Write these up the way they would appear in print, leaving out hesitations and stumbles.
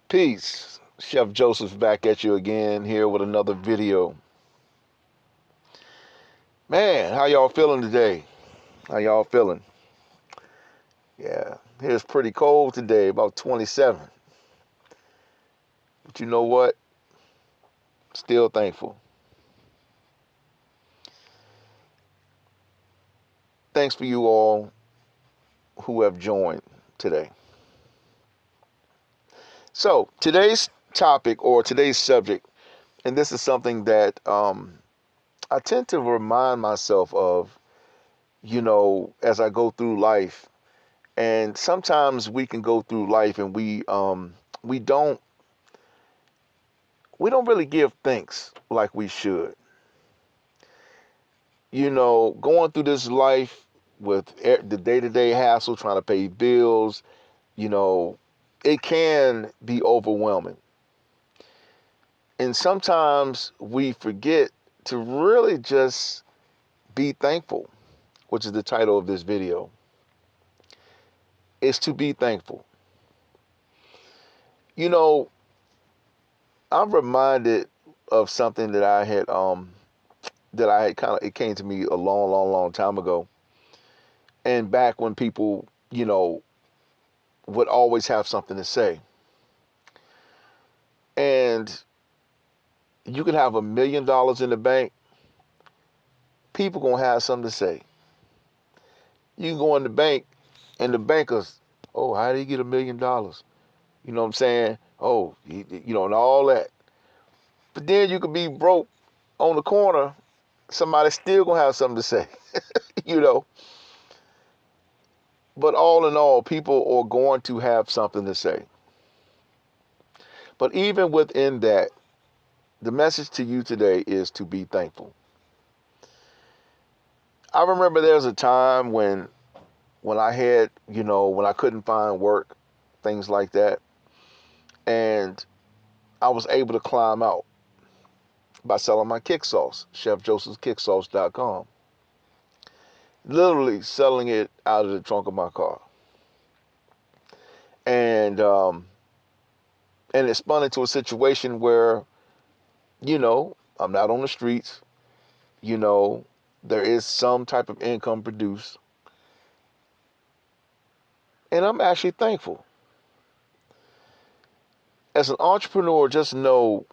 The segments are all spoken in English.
Peace. Chef Joseph back at you again here with another video. Man, how y'all feeling today? How y'all feeling? Yeah, it's pretty cold today, about 27. But you know what? Still thankful. Thanks for you all who have joined today. So, today's topic or today's subject, and this is something that I tend to remind myself of, as I go through life. And sometimes we can go through life and we don't we don't really give thanks like we should. Going through this life with the day-to-day hassle, trying to pay bills, you know, it can be overwhelming. And sometimes we forget to really just be thankful, which is the title of this video. Is to be thankful. You know, I'm reminded of something that I had it came to me a long, long, long time ago. And back when people, would always have something to say. And you can have $1 million in the bank, people gonna have something to say. You can go in the bank and the bankers, oh, how did he get $1 million? You know what I'm saying? Oh, and all that. But then you could be broke on the corner, somebody still gonna have something to say, you know. But all in all, people are going to have something to say. But even within that, the message to you today is to be thankful. I remember there was a time when I had, when I couldn't find work, things like that, and I was able to climb out by selling my kick sauce, chefjosephskicksauce.com. Literally selling it out of the trunk of my car. And it spun into a situation where, I'm not on the streets, you know, there is some type of income produced. And I'm actually thankful. As an entrepreneur, just know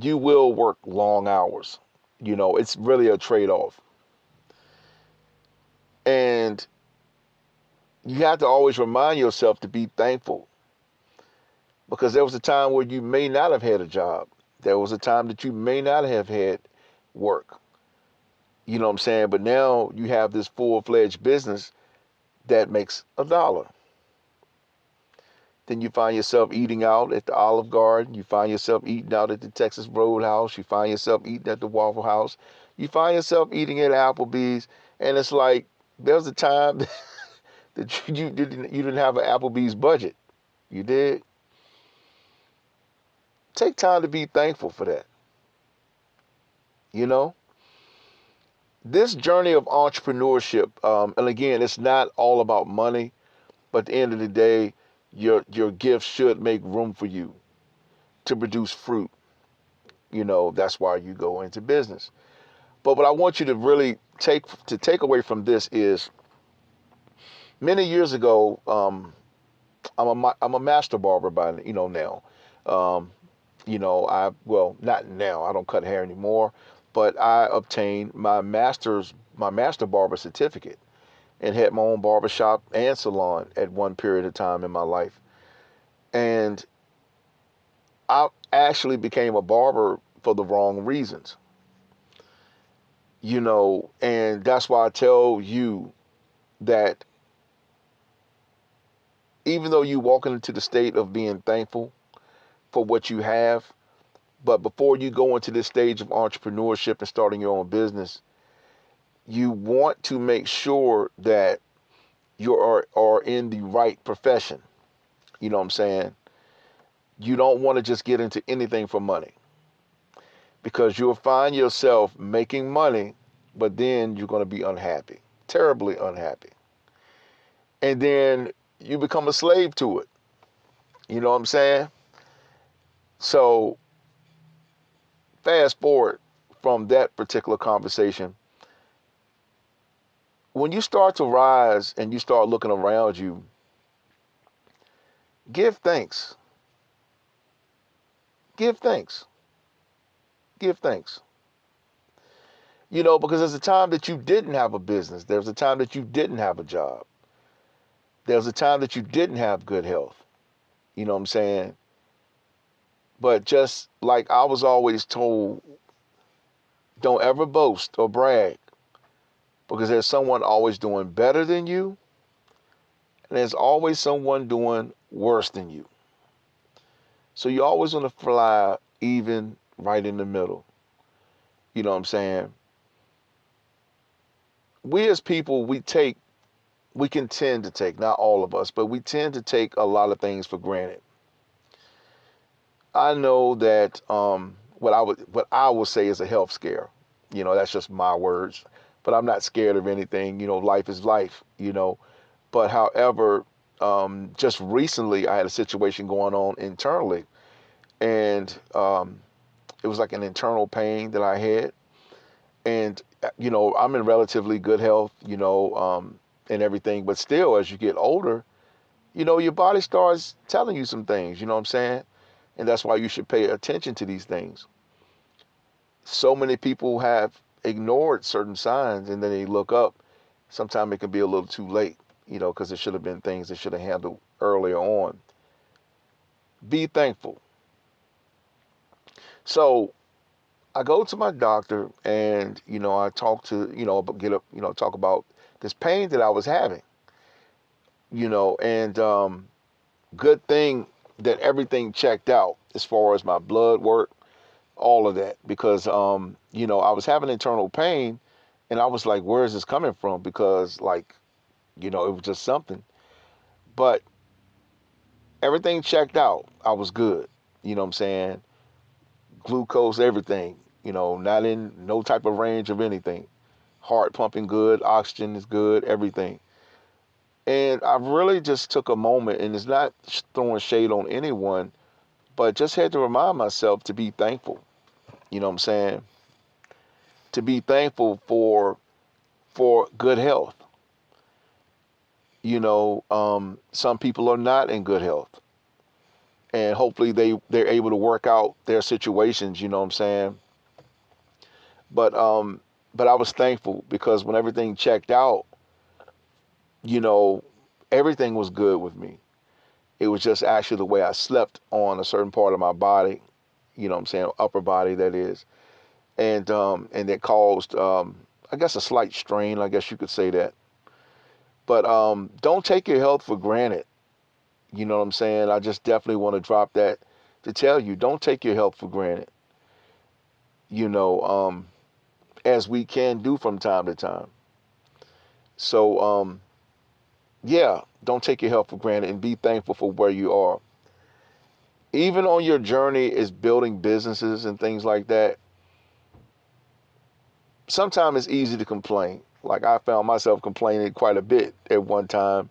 you will work long hours. It's really a trade-off. And you have to always remind yourself to be thankful. Because there was a time where you may not have had a job. There was a time that you may not have had work. You know what I'm saying? But now you have this full-fledged business that makes $1. Then you find yourself eating out at the Olive Garden. You find yourself eating out at the Texas Roadhouse. You find yourself eating at the Waffle House. You find yourself eating at Applebee's. And it's like there's a time that you didn't have an Applebee's budget. You did. Take time to be thankful for that. You know, this journey of entrepreneurship, and again, it's not all about money, but at the end of the day, your gift should make room for you to produce fruit. That's why you go into business. But what I want you to really take away from this is many years ago, I'm a master barber by now. Um, not now. I don't cut hair anymore, but I obtained my master barber certificate, and had my own barber shop and salon at one period of time in my life. And I actually became a barber for the wrong reasons. And that's why I tell you that even though you walking into the state of being thankful for what you have, but before you go into this stage of entrepreneurship and starting your own business, you want to make sure that you are in the right profession. You know what I'm saying? You don't want to just get into anything for money, because you'll find yourself making money, but then you're going to be unhappy, terribly unhappy. And then you become a slave to it. You know what I'm saying? So fast forward from that particular conversation, when you start to rise and you start looking around you, give thanks. Give thanks. Give thanks. Because there's a time that you didn't have a business. There's a time that you didn't have a job. There's a time that you didn't have good health. You know what I'm saying? But just like I was always told, don't ever boast or brag because there's someone always doing better than you, and there's always someone doing worse than you. So you always want to fly even right in the middle. You know what I'm saying? We as people, we can tend to take, not all of us, but we tend to take a lot of things for granted. I know that what I would say is a health scare. That's just my words. But I'm not scared of anything. Life is life. But however, just recently I had a situation going on internally, and it was like an internal pain that I had, and I'm in relatively good health, and everything. But still, as you get older, your body starts telling you some things. You know what I'm saying? And that's why you should pay attention to these things. So many people have ignored certain signs, and then they look up. Sometimes it can be a little too late, because it should have been things they should have handled earlier on. Be thankful. So I go to my doctor, and I talk to talk about this pain that I was having. And good thing that everything checked out as far as my blood work, all of that, because I was having internal pain, and I was like, where is this coming from? Because like, it was just something. But everything checked out. I was good. You know what I'm saying? Glucose, everything. Not in no type of range of anything. Heart pumping good, oxygen is good, everything. And I really just took a moment, and it's not throwing shade on anyone, but just had to remind myself to be thankful. You know what I'm saying? To be thankful for good health. Some people are not in good health, and hopefully they're able to work out their situations. You know what I'm saying? But but I was thankful because when everything checked out, you know, everything was good with me. It was just actually the way I slept on a certain part of my body. You know what I'm saying? Upper body, that is. And that caused I guess a slight strain, I guess you could say that. But don't take your health for granted. You know what I'm saying? I just definitely want to drop that to tell you, don't take your health for granted. You know, as we can do from time to time. So yeah, don't take your health for granted and be thankful for where you are. Even on your journey is building businesses and things like that, sometimes it's easy to complain. Like I found myself complaining quite a bit at one time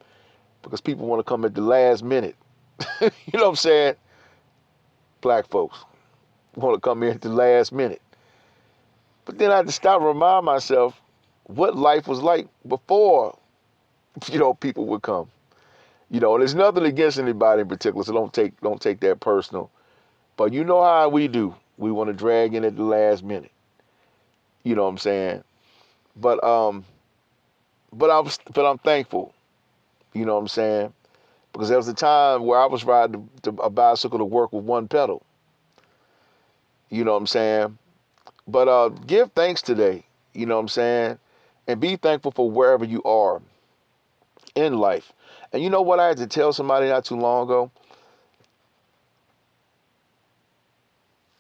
because people want to come at the last minute. You know what I'm saying? Black folks want to come in at the last minute. But then I had to stop and remind myself what life was like before, people would come. And there's nothing against anybody in particular, so don't take that personal. But you know how we do. We want to drag in at the last minute. You know what I'm saying? But I'm thankful. You know what I'm saying? Because there was a time where I was riding a bicycle to work with one pedal. You know what I'm saying? But give thanks today. You know what I'm saying? And be thankful for wherever you are in life. And you know what I had to tell somebody not too long ago?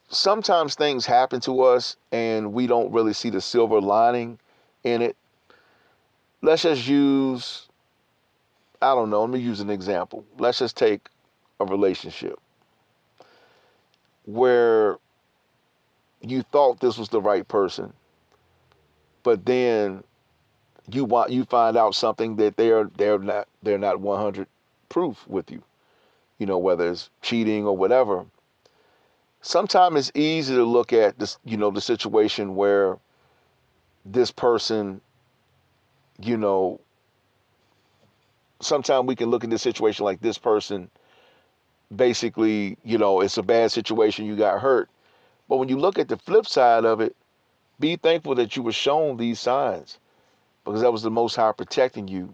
Sometimes things happen to us and we don't really see the silver lining in it. Let's just use, I don't know, let me use an example. Let's just take a relationship where you thought this was the right person, but then you find out something that they're not 100 proof with you. Whether it's cheating or whatever. sometimes it's easy to look at this, the situation where this person, you know, sometimes we can look at this situation like this person basically, it's a bad situation, you got hurt. But when you look at the flip side of it, be thankful that you were shown these signs, because that was the Most High protecting you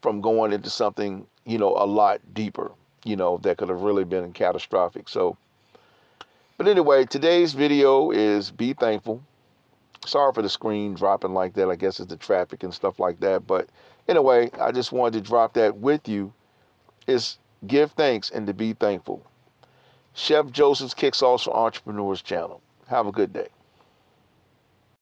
from going into something, a lot deeper, that could have really been catastrophic. So, but anyway, today's video is be thankful. Sorry for the screen dropping like that. I guess it's the traffic and stuff like that. But anyway, I just wanted to drop that with you. Is give thanks and to be thankful. Chef Joseph's Kick Sauce for Entrepreneurs channel. Have a good day.